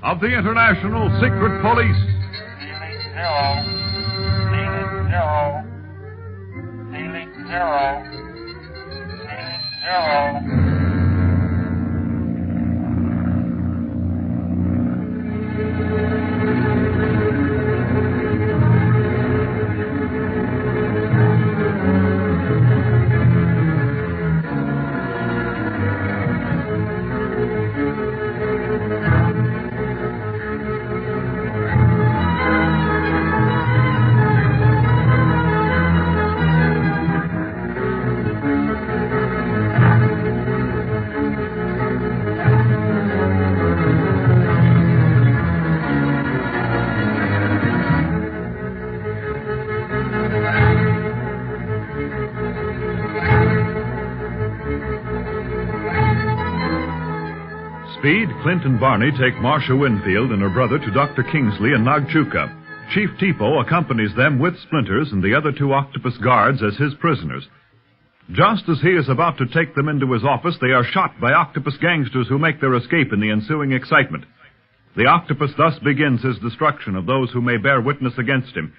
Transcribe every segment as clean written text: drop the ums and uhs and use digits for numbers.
of the International Secret Police. Ceiling zero. Speed, Clint, and Barney take Marcia Winfield and her brother to Dr. Kingsley in Nagchuka. Chief Tepo accompanies them with Splinters and the other two Octopus guards as his prisoners. Just as he is about to take them into his office, they are shot by Octopus gangsters who make their escape in the ensuing excitement. The Octopus thus begins his destruction of those who may bear witness against him,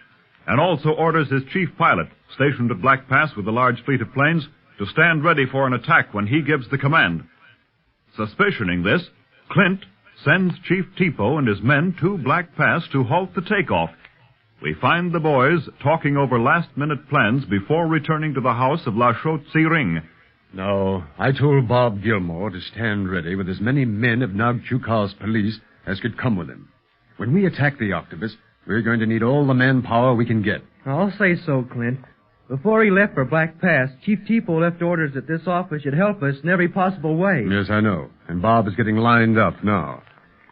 and also orders his chief pilot, stationed at Black Pass with a large fleet of planes, to stand ready for an attack when he gives the command. Suspicioning this, Clint sends Chief Tepo and his men to Black Pass to halt the takeoff. We find the boys talking over last-minute plans before returning to the house of La Chaux-Ring. No, I told Bob Gilmore to stand ready with as many men of Nagchuka's police as could come with him. When we attack the Octopus, we're going to need all the manpower we can get. I'll say so, Clint. Before he left for Black Pass, Chief Tepo left orders that this office should help us in every possible way. Yes, I know. And Bob is getting lined up now.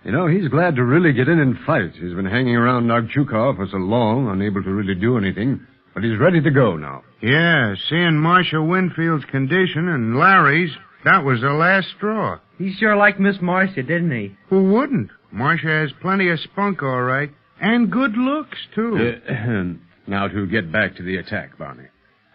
You know, he's glad to really get in and fight. He's been hanging around Nagchuka for so long, unable to really do anything. But he's ready to go now. Yeah, seeing Marcia Winfield's condition and Larry's, that was the last straw. He sure liked Miss Marcia, didn't he? Who wouldn't? Marcia has plenty of spunk, all right. And good looks, too. Now to get back to the attack, Barney.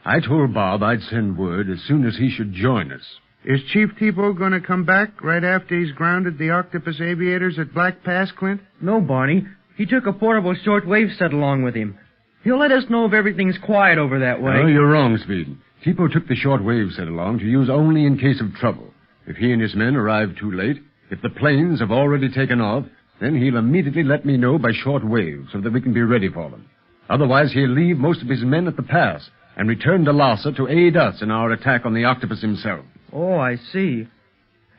I told Bob I'd send word as soon as he should join us. Is Chief Tepo going to come back right after he's grounded the Octopus aviators at Black Pass, Clint? No, Barney. He took a portable shortwave set along with him. He'll let us know if everything's quiet over that way. No, you're wrong, Speed. Tepo took the shortwave set along to use only in case of trouble. If he and his men arrive too late, if the planes have already taken off, then he'll immediately let me know by shortwave so that we can be ready for them. Otherwise, he'll leave most of his men at the pass and return to Lhasa to aid us in our attack on the Octopus himself. Oh, I see.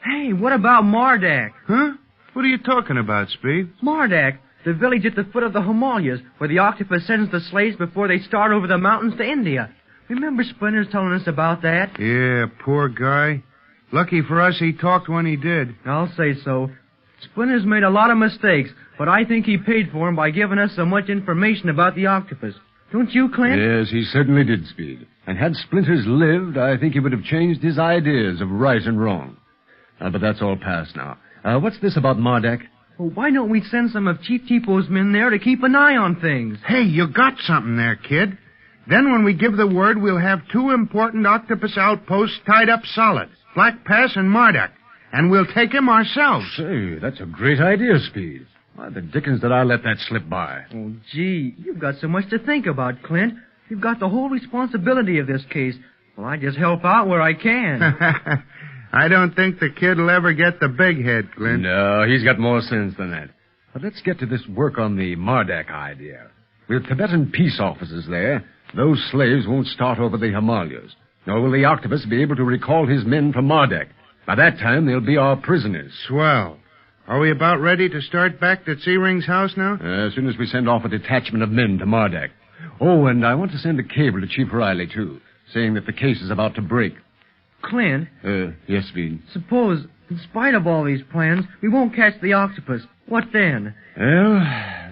Hey, what about Mardak? Huh? What are you talking about, Speed? Mardak, the village at the foot of the Himalayas, where the Octopus sends the slaves before they start over the mountains to India. Remember Splinters telling us about that? Yeah, poor guy. Lucky for us he talked when he did. I'll say so. Splinters made a lot of mistakes, but I think he paid for them by giving us so much information about the Octopus. Don't you, Clint? Yes, he certainly did, Speed. And had Splinters lived, I think he would have changed his ideas of right and wrong. But that's all past now. What's this about Mardak? Well, why don't we send some of Chief Tepo's men there to keep an eye on things? Hey, you got something there, kid. Then when we give the word, we'll have two important Octopus outposts tied up solid. Black Pass and Mardak. And we'll take him ourselves. Say, that's a great idea, Speed. Why the dickens did I let that slip by? Oh, gee, you've got so much to think about, Clint. You've got the whole responsibility of this case. Well, I just help out where I can. I don't think the kid will ever get the big head, Clint. No, he's got more sense than that. But let's get to this work on the Mardak idea. With Tibetan peace officers there, those slaves won't start over the Himalayas. Nor will the Octopus be able to recall his men from Mardak. By that time, they'll be our prisoners. Swell. Are we about ready to start back to Searing's house now? As soon as we send off a detachment of men to Mardak. Oh, and I want to send a cable to Chief Riley, too, saying that the case is about to break. Clint? Yes, Speed. Suppose, in spite of all these plans, we won't catch the Octopus. What then? Well,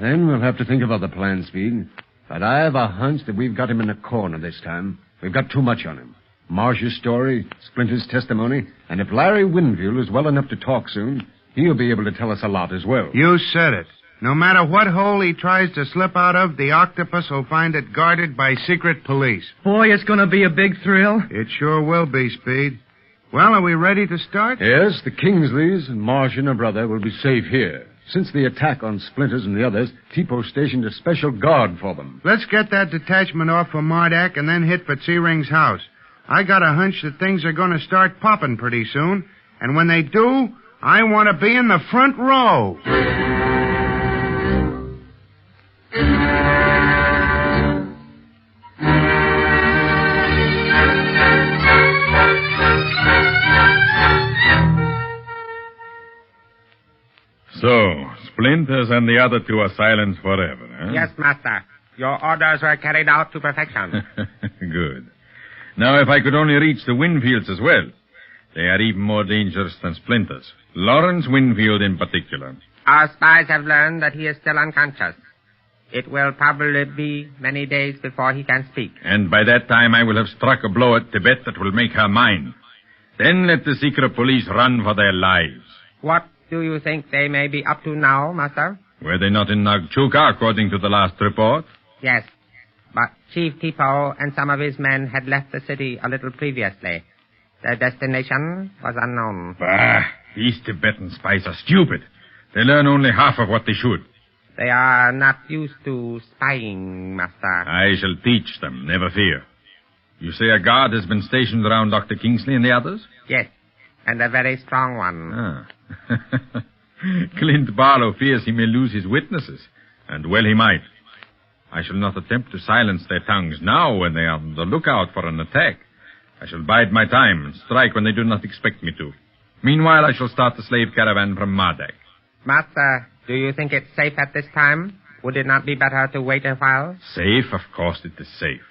then we'll have to think of other plans, Speed. But I have a hunch that we've got him in a corner this time. We've got too much on him. Marsh's story, Splinter's testimony, and if Larry Winfield is well enough to talk soon, he'll be able to tell us a lot as well. You said it. No matter what hole he tries to slip out of, the Octopus will find it guarded by secret police. Boy, it's going to be a big thrill. It sure will be, Speed. Well, are we ready to start? Yes, the Kingsleys and Marsh and her brother will be safe here, Since the attack on Splinters and the others, Tepo stationed a special guard for them. Let's get that detachment off for Mardak and then hit for Searing's house. I got a hunch that things are going to start popping pretty soon. And when they do, I want to be in the front row. So, Splinters and the other two are silenced forever, huh? Yes, Master. Your orders were carried out to perfection. Good. Now, if I could only reach the Winfields as well. They are even more dangerous than Splinters. Lawrence Winfield in particular. Our spies have learned that he is still unconscious. It will probably be many days before he can speak. And by that time, I will have struck a blow at Tibet that will make her mine. Then let the secret police run for their lives. What do you think they may be up to now, Master? Were they not in Nagchuka, according to the last report? Yes, but Chief Tepo and some of his men had left the city a little previously. Their destination was unknown. Bah, these Tibetan spies are stupid. They learn only half of what they should. They are not used to spying, Master. I shall teach them, never fear. You say a guard has been stationed around Dr. Kingsley and the others? Yes, and a very strong one. Ah. Clint Barlow fears he may lose his witnesses, and well he might. I shall not attempt to silence their tongues now when they are on the lookout for an attack. I shall bide my time and strike when they do not expect me to. Meanwhile, I shall start the slave caravan from Mardak. Master, do you think it's safe at this time? Would it not be better to wait a while? Safe? Of course it is safe.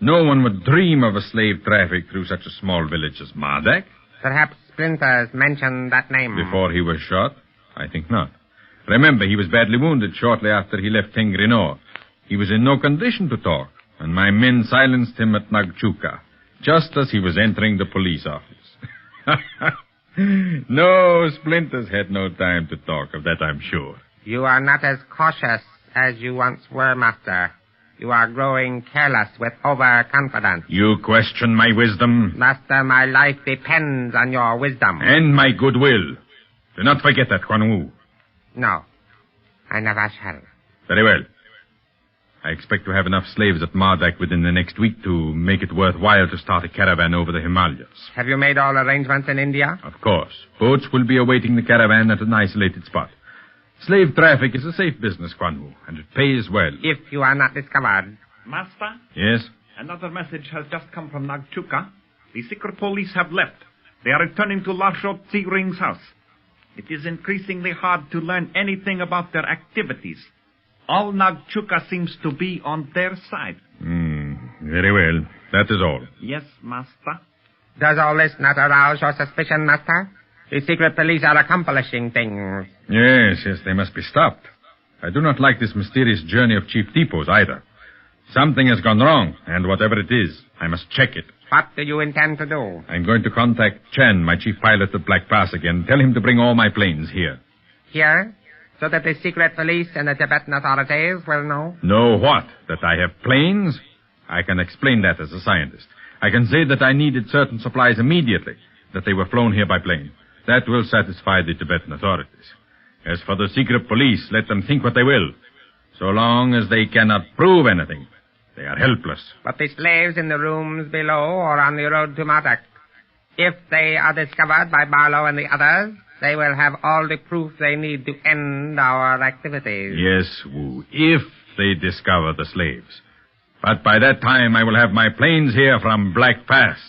No one would dream of a slave traffic through such a small village as Mardak. Perhaps Splinters mentioned that name. Before he was shot? I think not. Remember, he was badly wounded shortly after he left Tengrino. He was in no condition to talk, and my men silenced him at Nagchuka, just as he was entering the police office. No, Splinters had no time to talk, of that I'm sure. You are not as cautious as you once were, Master. You are growing careless with overconfidence. You question my wisdom? Master, my life depends on your wisdom. And my goodwill. Do not forget that, Quan Wu. No, I never shall. Very well. I expect to have enough slaves at Mardak within the next week to make it worthwhile to start a caravan over the Himalayas. Have you made all arrangements in India? Of course. Boats will be awaiting the caravan at an isolated spot. Slave traffic is a safe business, Quan Wu, and it pays well. If you are not discovered. Master? Yes? Another message has just come from Nagchuka. The secret police have left. They are returning to Lashot Searing's house. It is increasingly hard to learn anything about their activities. All Nagchuka seems to be on their side. Very well. That is all. Yes, Master. Does all this not arouse your suspicion, Master? The secret police are accomplishing things. Yes, they must be stopped. I do not like this mysterious journey of Chief Tepo's either. Something has gone wrong, and whatever it is, I must check it. What do you intend to do? I'm going to contact Chen, my chief pilot at Black Pass again, tell him to bring all my planes here. Here? So that the secret police and the Tibetan authorities will know? Know what? That I have planes? I can explain that as a scientist. I can say that I needed certain supplies immediately, that they were flown here by plane. That will satisfy the Tibetan authorities. As for the secret police, let them think what they will. So long as they cannot prove anything, they are helpless. But the slaves in the rooms below or on the road to Mardak, if they are discovered by Barlow and the others, they will have all the proof they need to end our activities. Yes, Wu, if they discover the slaves. But by that time, I will have my planes here from Black Pass.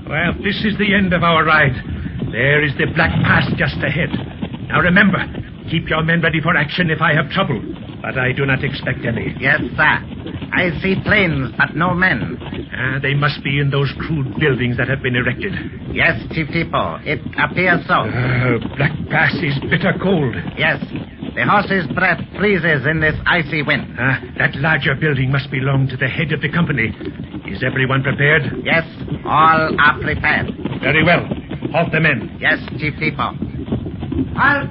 Well, this is the end of our ride. There is the Black Pass just ahead. Now remember, keep your men ready for action if I have trouble. But I do not expect any. Yes, sir. I see planes, but no men. They must be in those crude buildings that have been erected. Yes, Chief Tepo. It appears so. Black Pass is bitter cold. Yes. The horse's breath freezes in this icy wind. That larger building must belong to the head of the company. Is everyone prepared? Yes, all are prepared. Very well. Halt the men. Yes, Chief Tepo. Halt!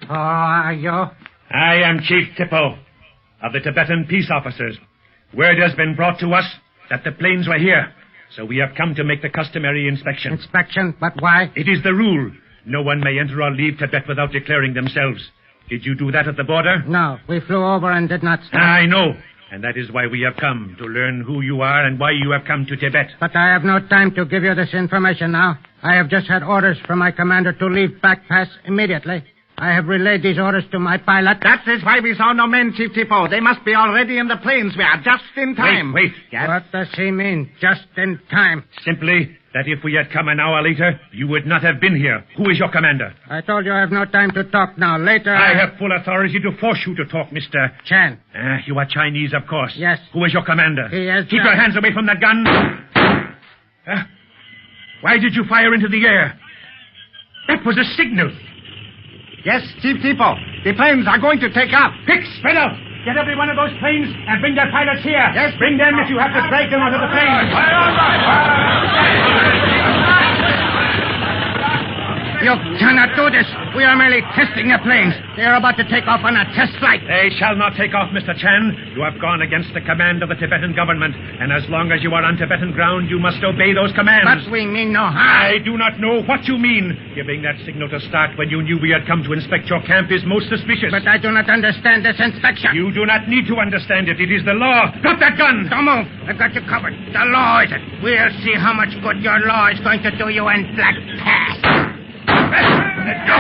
Who are you? I am Chief Tepo of the Tibetan peace officers. Word has been brought to us that the planes were here, so we have come to make the customary inspection. Inspection? But why? It is the rule. No one may enter or leave Tibet without declaring themselves. Did you do that at the border? No, we flew over and did not stop. I know. And that is why we have come, to learn who you are and why you have come to Tibet. But I have no time to give you this information now. I have just had orders from my commander to leave Back Pass immediately. I have relayed these orders to my pilot. That is why we saw no men, Chief Tepo. They must be already in the planes. We are just in time. Wait. Yes? What does he mean, just in time? Simply that if we had come an hour later, you would not have been here. Who is your commander? I told you I have no time to talk now. Later I have full authority to force you to talk, Mr. Chan. You are Chinese, of course. Yes. Who is your commander? He is Keep your hands away from that gun. Why did you fire into the air? That was a signal. Yes, Chief Tepo. The planes are going to take off. Quick, spread out. Get every one of those planes and bring their pilots here. Yes. Bring them if you have to drag them onto the planes. You cannot do this. We are merely testing the planes. They are about to take off on a test flight. They shall not take off, Mr. Chan. You have gone against the command of the Tibetan government, and as long as you are on Tibetan ground, you must obey those commands. But we mean no harm. I do not know what you mean. Giving that signal to start when you knew we had come to inspect your camp is most suspicious. But I do not understand this inspection. You do not need to understand it. It is the law. Drop that gun! Don't move. I've got you covered. The law is it. We'll see how much good your law is going to do you in Black Pass. Let go!